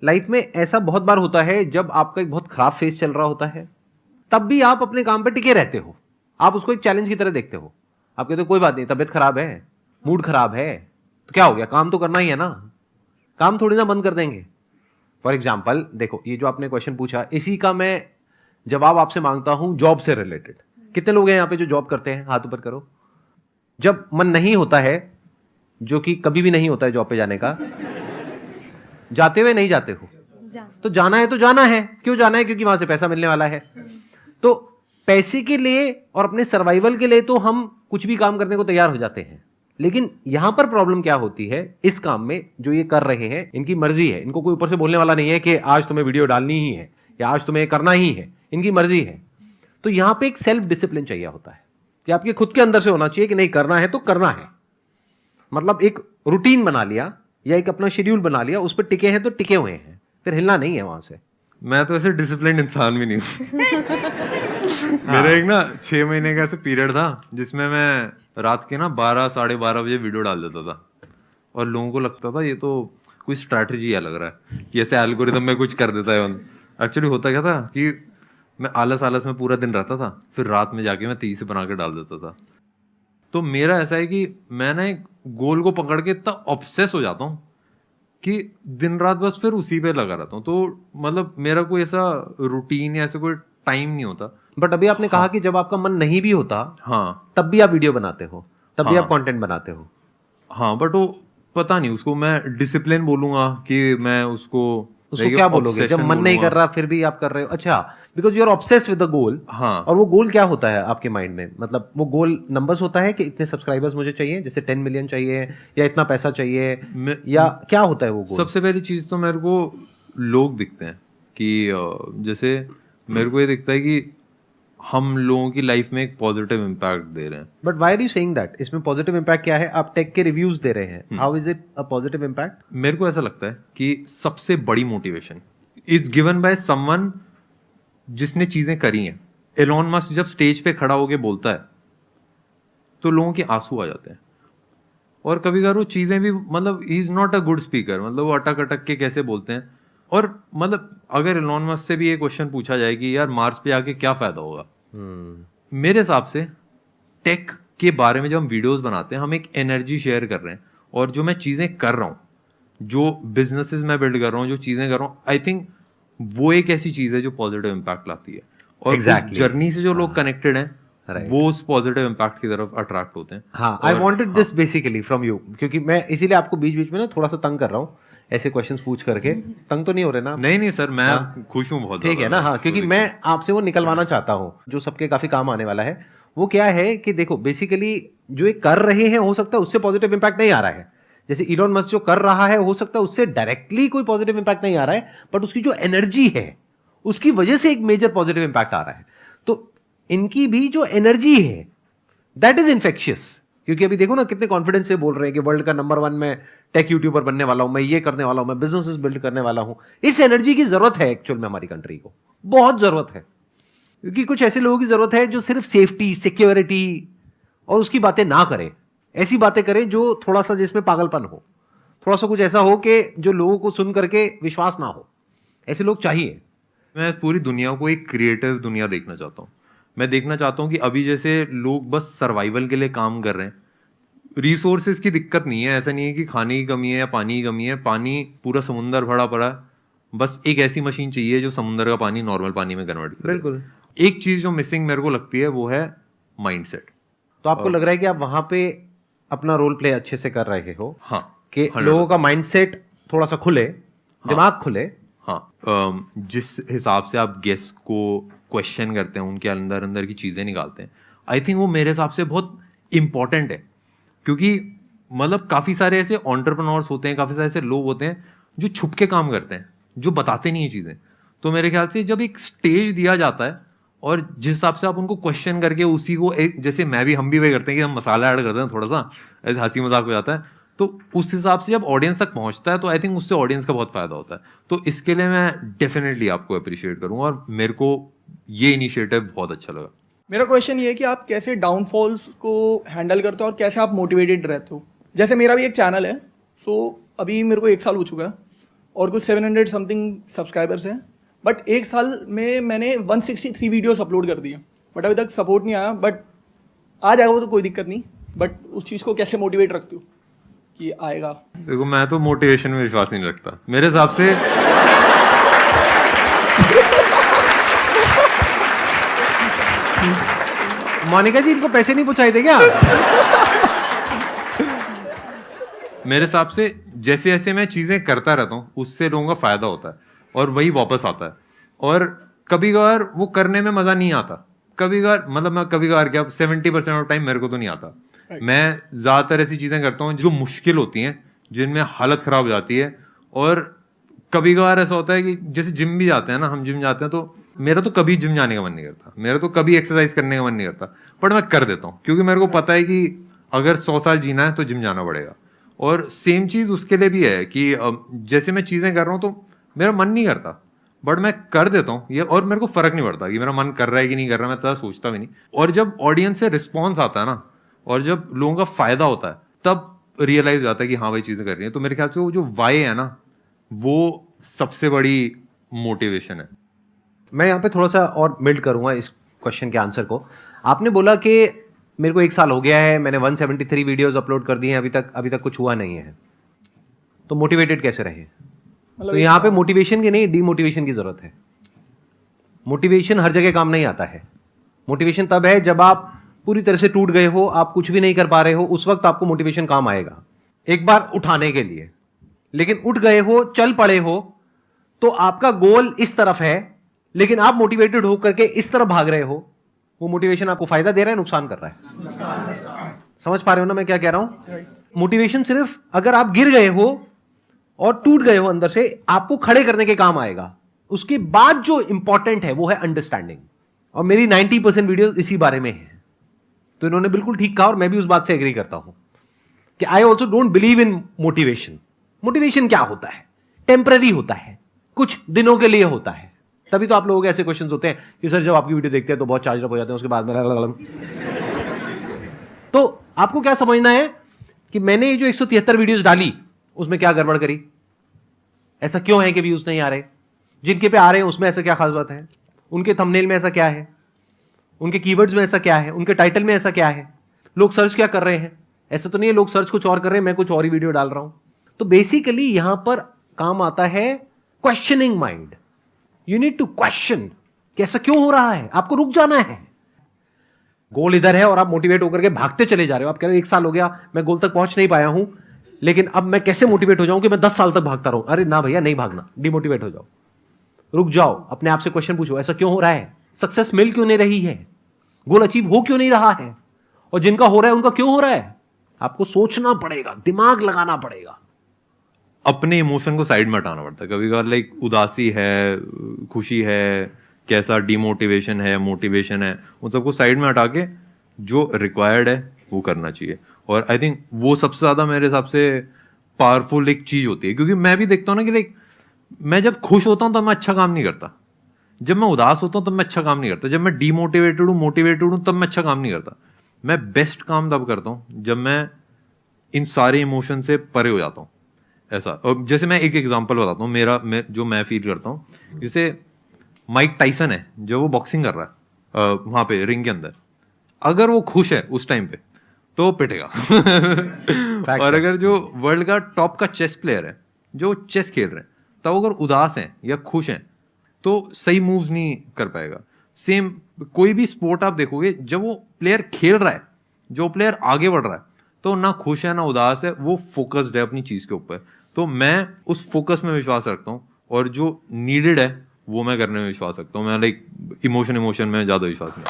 Life में ऐसा बहुत बार होता है जब आपका एक बहुत खराब फेस चल रहा होता है, तब भी आप अपने काम पे टिके रहते हो। आप उसको एक चैलेंज की तरह देखते हो। आप कहते हो कोई बात नहीं, तबीयत खराब है, मूड खराब है, तो क्या हो गया, काम तो करना ही है ना, काम थोड़ी ना बंद कर देंगे। फॉर एग्जाम्पल देखो, ये जो आपने क्वेश्चन पूछा, इसी का मैं जवाब आपसे मांगता हूं जॉब से रिलेटेड। कितने लोग हैं यहां पे जो जॉब करते हैं, हाथ ऊपर करो। जब मन नहीं होता है, जो कि कभी भी नहीं होता है जॉब पे जाने का, जाते हुए नहीं जाते हो? तो जाना है तो जाना है। क्यों जाना है? क्योंकि वहां से पैसा मिलने वाला है। तो पैसे के लिए और अपने सर्वाइवल के लिए तो हम कुछ भी काम करने को तैयार हो जाते हैं। लेकिन यहां पर प्रॉब्लम क्या होती है, इस काम में जो ये कर रहे हैं, इनकी मर्जी है, इनको कोई ऊपर से बोलने वाला नहीं है कि आज तुम्हें वीडियो डालनी ही है या आज तुम्हें करना ही है, इनकी मर्जी है। तो यहां पे एक सेल्फ डिसिप्लिन चाहिए होता है कि आपके खुद के अंदर से होना चाहिए कि नहीं, करना है तो करना है। मतलब एक रूटीन बना लिया या एक अपना शेड्यूल बना लिया, उस पर टिके हैं तो टिके हुए हैं, फिर हिलना नहीं है वहां से। मैं तो ऐसे डिसिप्लिन इंसान भी नहीं हूँ। मेरा एक ना 6 महीने का ऐसे पीरियड था जिसमें मैं रात के ना 12 साढ़े 12 बजे वीडियो डाल देता था, और लोगों को लगता था ये तो कोई स्ट्रैटेजी है लग रहा है कि ऐसे एल्गोरिदम में कुछ कर देता है। एक्चुअली होता क्या था कि मैं आलस आलस में पूरा दिन रहता था, फिर रात में जाके मैं 30 से बना के डाल देता था। तो मेरा ऐसा है कि मैं ना एक गोल को पकड़ के इतना ऑब्सेस हो जाता हूँ कि दिन रात बस फिर उसी पे लगा रहता हूँ। तो मतलब मेरा कोई ऐसा रूटीन या ऐसा कोई टाइम नहीं होता। बट अभी आपने कहा कि जब आपका मन नहीं भी होता, हाँ, तब भी आप वीडियो बनाते हो, तब भी हाँ, आप कंटेंट बनाते हो। हाँ, बट वो पता नहीं उसको मैं डिसिप्लिन बोलूंगा कि मैं उसको क्या बोलोगे जब मन नहीं कर रहा फिर भी आप कर रहे हो? अच्छा, because you are obsessed with the goal. हाँ, और वो गोल क्या होता है आपके माइंड में? मतलब वो गोल नंबर्स होता है कि इतने सब्सक्राइबर्स मुझे चाहिए, जैसे 10 मिलियन चाहिए या इतना पैसा चाहिए, या क्या होता है वो गोल? सबसे पहली चीज तो मेरे को लोग दिखते हैं कि जैसे मेरे को ये दिखता है कि हम लोगों की लाइफ में एक पॉजिटिव इम्पैक्ट दे रहे हैं। But why are you saying that? इसमें पॉजिटिव इम्पैक्ट क्या है? आप टेक के रिव्यूज दे रहे हैं, how is it a positive impact? मेरे को ऐसा लगता है कि सबसे बड़ी motivation is given by someone जिसने चीजें करी हैं। एलोन मस्क जब स्टेज पे खड़ा होके बोलता है तो लोगों के आंसू आ जाते हैं, और कभी कभार वो चीजें भी मतलब he is not a good speaker, मतलब वो अटक अटक के कैसे बोलते हैं। और मतलब अगर एलोन मस्क से भी ये क्वेश्चन पूछा जाए कि यार मार्स पे आके क्या फायदा होगा, मेरे हिसाब से टेक के बारे में जब हम वीडियोस बनाते हैं हम एक एनर्जी शेयर कर रहे हैं। और जो मैं चीजें कर रहा हूँ, जो बिजनेसेस मैं बिल्ड कर रहा हूँ, जो चीजें कर रहा हूँ, आई थिंक वो एक ऐसी चीज है जो पॉजिटिव इम्पैक्ट लाती है। और Exactly. जर्नी से जो लोग कनेक्टेड हैं Right. वो उस पॉजिटिव इम्पैक्ट की तरफ अट्रैक्ट होते हैं। हाँ, I wanted this basically from you, क्योंकि मैं इसीलिए आपको बीच बीच में ना थोड़ा सा तंग कर रहा हूँ ऐसे क्वेश्चंस पूछ करके। तंग तो नहीं हो रहे ना? नहीं सर, मैं खुश हूँ बहुत। ठीक है ना? हाँ, क्योंकि मैं आपसे वो निकलवाना चाहता हूँ जो सबके काफी काम आने वाला है। वो क्या है कि देखो, बेसिकली जो ये कर रहे हैं, हो सकता है उससे पॉजिटिव इंपैक्ट नहीं आ रहा है। जैसे इलॉन मस्क जो कर रहा है, हो सकता है उससे डायरेक्टली कोई पॉजिटिव इंपैक्ट नहीं आ रहा है, बट उसकी जो एनर्जी है उसकी वजह से एक मेजर पॉजिटिव इंपैक्ट आ रहा है। तो इनकी भी जो एनर्जी है दैट इज इन्फेक्शियस। क्योंकि अभी देखो ना कितने कॉन्फिडेंस से बोल रहे हैं कि वर्ल्ड का नंबर 1 मैं टेक यूट्यूबर बनने वाला हूं, मैं ये करने वाला हूं, मैं बिजनेसेस बिल्ड करने वाला हूं। इस एनर्जी की जरूरत है एक्चुअल में, हमारी कंट्री को बहुत जरूरत है। क्योंकि कुछ ऐसे लोगों की जरूरत है जो सिर्फ सेफ्टी, सिक्योरिटी और उसकी बातें ना करें, ऐसी बातें करें जो थोड़ा सा जिसमें पागलपन हो, थोड़ा सा कुछ ऐसा हो कि जो लोगों को सुन करके विश्वास ना हो। ऐसे लोग चाहिए। मैं पूरी दुनिया को एक क्रिएटिव दुनिया देखना चाहता हूँ। मैं देखना चाहता हूँ कि अभी जैसे लोग बस सर्वाइवल के लिए काम कर रहे हैं, रिसोर्सेज की दिक्कत नहीं है, ऐसा नहीं है कि खाने की कमी है या पानी की कमी है, पानी पूरा समुंदर भरा पड़ा है, बस एक ऐसी मशीन चाहिए जो समुंदर का पानी नॉर्मल पानी में कन्वर्ट करे। बिल्कुल। एक चीज जो मिसिंग मेरे को लगती है वो है माइंडसेट। तो आपको लग रहा है कि आप वहां पे अपना रोल प्ले अच्छे से कर रहे हो? हाँ, कि लोगों का माइंडसेट थोड़ा सा खुले, दिमाग खुले। हाँ, जिस हिसाब से आप गेस्ट को क्वेश्चन करते हैं, उनके अंदर अंदर की चीजें निकालते हैं, आई थिंक वो मेरे हिसाब से बहुत इंपॉर्टेंट है। क्योंकि मतलब काफी सारे ऐसे एंटरप्रेन्योर्स होते हैं, काफी सारे ऐसे लोग होते हैं जो छुप के काम करते हैं, जो बताते नहीं है चीजें। तो मेरे ख्याल से जब एक स्टेज दिया जाता है और जिस हिसाब से आप उनको क्वेश्चन करके उसी को जैसे हम भी वही करते हैं कि हम मसाला ऐड करते हैं, थोड़ा सा ऐसे हंसी मजाक हो जाता है, तो उस हिसाब से जब ऑडियंस तक पहुंचता है तो आई थिंक उससे ऑडियंस का बहुत फायदा होता है। तो इसके लिए मैं डेफिनेटली आपको अप्रिशिएट करूंगा और मेरे को ये इनिशिएटिव बहुत अच्छा लगा। मेरा क्वेश्चन ये है कि आप कैसे डाउनफॉल्स को हैंडल करते हो और कैसे आप मोटिवेटेड रहते हो। जैसे मेरा भी एक चैनल है, सो अभी मेरे को 1 साल हो चुका है। और कुछ 700 समथिंग सब्सक्राइबर्स हैं, बट एक साल में मैंने 163 वीडियोस अपलोड कर दिए, बट अभी तक सपोर्ट नहीं आया। बट आ जाएगा वो तो कोई दिक्कत नहीं, बट उस चीज़ को कैसे मोटिवेट रखते हो कि आएगा? देखो, मैं तो मोटिवेशन में विश्वास नहीं रखता। मेरे हिसाब से मोनिका जी, इनको पैसे नहीं पहुंचाए थे क्या? मेरे हिसाब से जैसे जैसे मैं चीजें करता रहता हूँ उससे लोगों का फायदा होता है और वही वापस आता है। और कभी कभार वो करने में मजा नहीं आता, कभी कभार मतलब मैं कभी कभार क्या 70% ऑफ टाइम मेरे को तो नहीं आता। मैं ज्यादातर ऐसी चीजें करता हूँ जो मुश्किल होती हैं, जिनमें हालत खराब हो जाती है। और कभी कभार ऐसा होता है कि जैसे जिम भी जाते हैं ना, हम जिम जाते हैं तो मेरा तो कभी जिम जाने का मन नहीं करता, मेरा तो कभी एक्सरसाइज करने का मन नहीं करता, बट मैं कर देता हूँ क्योंकि मेरे को पता है कि अगर 100 साल जीना है तो जिम जाना पड़ेगा। और सेम चीज उसके लिए भी है कि जैसे मैं चीजें कर रहा हूँ तो मेरा मन नहीं करता, बट मैं कर देता हूँ ये, और मेरे को फर्क नहीं पड़ता कि मेरा मन कर रहा है कि नहीं कर रहा, मैं तो सोचता भी नहीं। और जब ऑडियंस से रिस्पॉन्स आता है ना, और जब लोगों का फायदा होता है, तब रियलाइज हो जाता है कि हाँ भाई चीजें कर रही है। तो मेरे ख्याल से वो जो वाई है ना, वो सबसे बड़ी मोटिवेशन है। मैं यहाँ पे थोड़ा सा और बिल्ड करूंगा इस क्वेश्चन के आंसर को। आपने बोला कि मेरे को 1 साल हो गया है, मैंने 173 वीडियोस अपलोड कर दिए हैं, अभी तक कुछ हुआ नहीं है, तो मोटिवेटेड कैसे रहे? तो यहाँ पे मोटिवेशन की नहीं, डीमोटिवेशन की जरूरत है। मोटिवेशन हर जगह काम नहीं आता है। मोटिवेशन तब है जब आप पूरी तरह से टूट गए हो, आप कुछ भी नहीं कर पा रहे हो, उस वक्त आपको मोटिवेशन काम आएगा एक बार उठाने के लिए। लेकिन उठ गए हो, चल पड़े हो, तो आपका गोल इस तरफ है, लेकिन आप मोटिवेटेड होकर के इस तरफ भाग रहे हो, वो मोटिवेशन आपको फायदा दे रहा है, नुकसान कर रहा है? समझ पा रहे हो ना मैं क्या कह रहा हूं? मोटिवेशन सिर्फ अगर आप गिर गए हो और टूट गए हो अंदर से, आपको खड़े करने के काम आएगा। उसके बाद जो इंपॉर्टेंट है वो है अंडरस्टैंडिंग। और मेरी 90% वीडियो इसी बारे में है। तो इन्होंने बिल्कुल ठीक कहा और मैं भी उस बात से एग्री करता हूं कि I also don't believe in motivation. Motivation क्या होता है? टेम्पररी होता है, कुछ दिनों के लिए होता है। तभी तो आप लोगों के ऐसे क्वेश्चन होते हैं कि सर जब आपकी वीडियो देखते हैं तो बहुत चार्ज अप हो जाते हैं, उसके बाद में तो आपको क्या समझना है कि मैंने ये जो 173 वीडियोस डाली उसमें क्या गड़बड़ करी? ऐसा क्यों है कि व्यूज नहीं आ रहे? जिनके पे आ रहे हैं उसमें ऐसा क्या खास बात है? उनके थंबनेल में ऐसा क्या है? उनके कीवर्ड्स में ऐसा क्या है? उनके टाइटल में ऐसा क्या है? लोग सर्च क्या कर रहे हैं? ऐसा तो नहीं है लोग सर्च कुछ और कर रहे हैं, मैं कुछ और ही वीडियो डाल रहा हूं। तो बेसिकली यहां पर काम आता है questioning mind. You need to question कि ऐसा क्यों हो रहा है। आपको रुक जाना है। गोल इधर है और आप मोटिवेट होकर के भागते चले जा रहे हो। आप कह रहे हो 1 साल हो गया, मैं गोल तक पहुंच नहीं पाया हूं, लेकिन अब मैं कैसे मोटिवेट हो जाऊं कि मैं 10 साल तक भागता रहूं? अरे ना भैया, नहीं भागना, डिमोटिवेट हो जाओ, रुक जाओ, अपने आप से क्वेश्चन पूछो, ऐसा क्यों हो रहा है? सक्सेस मिल क्यों नहीं रही है? गोल अचीव हो क्यों नहीं रहा है? और जिनका हो रहा है उनका क्यों हो रहा है? आपको सोचना पड़ेगा, दिमाग लगाना पड़ेगा। अपने इमोशन को साइड में हटाना पड़ता है। कभी कभार लाइक उदासी है, खुशी है, कैसा डिमोटिवेशन है, मोटिवेशन है, उन सबको साइड में हटा के जो रिक्वायर्ड है वो करना चाहिए। और आई थिंक वो सबसे ज्यादा मेरे हिसाब से पावरफुल एक चीज होती है। क्योंकि मैं भी देखता हूँ ना कि लाइक मैं जब खुश होता हूँ तब मैं अच्छा काम नहीं करता, जब मैं उदास होता हूँ तब मैं अच्छा काम नहीं करता, जब मैं डीमोटिवेटेड हूँ, मोटिवेटेड हूँ, तब मैं अच्छा काम नहीं करता। मैं बेस्ट काम तब करता हूँ जब मैं इन सारे इमोशन से परे हो जाता हूँ। ऐसा, और जैसे मैं एक एग्जांपल बताता हूँ जो मैं फील करता हूँ। जैसे माइक टाइसन है, जो वो बॉक्सिंग कर रहा है वहां पे रिंग के अंदर, अगर वो खुश है उस टाइम पे तो वो पिटेगा और अगर जो वर्ल्ड का टॉप का चेस प्लेयर है, जो चेस खेल रहे हैं, तब अगर उदास हैं या खुश हैं तो सही मूव्स नहीं कर पाएगा। सेम कोई भी स्पोर्ट आप देखोगे, जब वो प्लेयर खेल रहा है, जो प्लेयर आगे बढ़ रहा है, तो ना खुश है ना उदास है, वो फोकस्ड है अपनी चीज के ऊपर। तो मैं उस फोकस में विश्वास रखता हूँ और जो नीडेड है वो मैं करने में विश्वास रखता हूँ। मैं लाइक इमोशन में ज्यादा विश्वास नहीं।